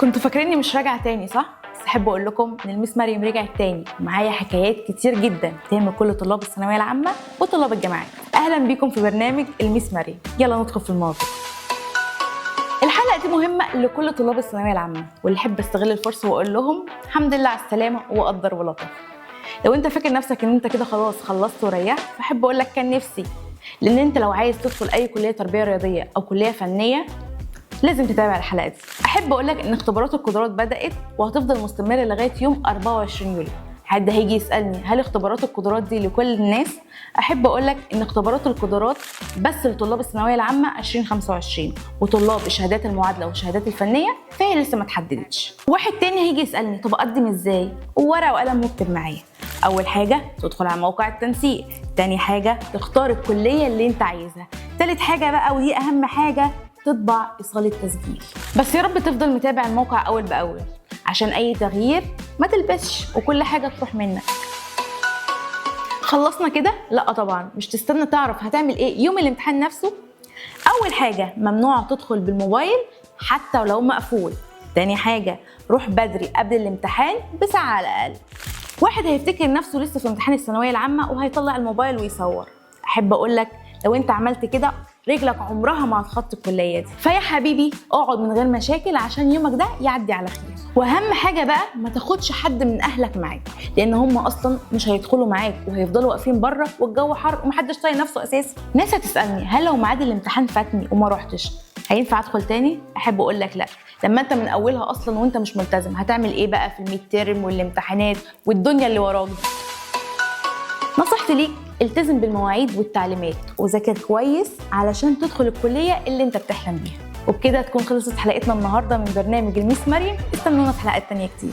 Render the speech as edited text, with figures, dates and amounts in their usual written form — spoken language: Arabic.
كنتوا فاكريني مش راجعه تاني صح؟ بس احب اقول لكم ان الميس مريم رجعت تاني ومعايا حكايات كتير جدا تهم كل طلاب الثانويه العامه وطلاب الجامعات. اهلا بيكم في برنامج الميس مريم، يلا ندخل في الموضوع. الحلقه دي مهمه لكل طلاب الثانويه العامه، واللي احب استغل الفرصه واقول لهم الحمد لله على السلامه وقدر ولطف. لو انت فاكر نفسك ان انت كده خلاص خلصت وريحت، فاحب اقول لك كان نفسي، لان انت لو عايز تدخل اي كليه تربيه رياضيه او كليه فنيه لازم تتابع الحلقه دي. احب اقول لك ان اختبارات القدرات بدات وهتفضل مستمره لغايه يوم 24 يوليو. حد هيجي يسالني هل اختبارات القدرات دي لكل الناس؟ احب اقول لك ان اختبارات القدرات بس لطلاب الثانويه العامه 2025، وطلاب الشهادات المعادله والشهادات الفنيه فهي لسه ما اتحددتش. واحد تاني هيجي يسالني طب اقدم ازاي؟ وورقه وقلم واكتب معايا. اول حاجه تدخل على موقع التنسيق، تاني حاجه تختار الكليه اللي انت عايزها، تالت حاجه بقى ودي اهم حاجه تطبع ايصال التسجيل. بس يا رب تفضل متابع الموقع اول باول عشان اي تغيير ما تلبسش وكل حاجه تروح منك. خلصنا كده؟ لا طبعا، مش تستنى تعرف هتعمل ايه يوم الامتحان نفسه. اول حاجه ممنوع تدخل بالموبايل حتى ولو مقفول. تاني حاجه روح بدري قبل الامتحان بساعه على الاقل. واحد هيفتكر نفسه لسه في امتحان الثانويه العامه وهيطلع الموبايل ويصور. احب اقول لك لو انت عملت كده رجلك عمرها ما هتخطي الكليه دي. فيا حبيبي اقعد من غير مشاكل عشان يومك ده يعدي على خير. واهم حاجه بقى ما تاخدش حد من اهلك معاك، لان هم اصلا مش هيدخلوا معاك وهيفضلوا واقفين بره والجو حر ومحدش طايق نفسه اساسا. ناس هتسالني هل لو ميعاد الامتحان فاتني وما روحتش هينفع ادخل تاني؟ احب اقول لك لا. لما انت من اولها اصلا وانت مش ملتزم هتعمل ايه بقى في الميد تيرم والامتحانات والدنيا اللي وراك دي؟ نصيحتي ليك التزم بالمواعيد والتعليمات وذاكر كويس علشان تدخل الكليه اللي انت بتحلم بيها. وبكده تكون خلصت حلقتنا النهارده من برنامج الميس مريم. استنونا في حلقات تانية كتير.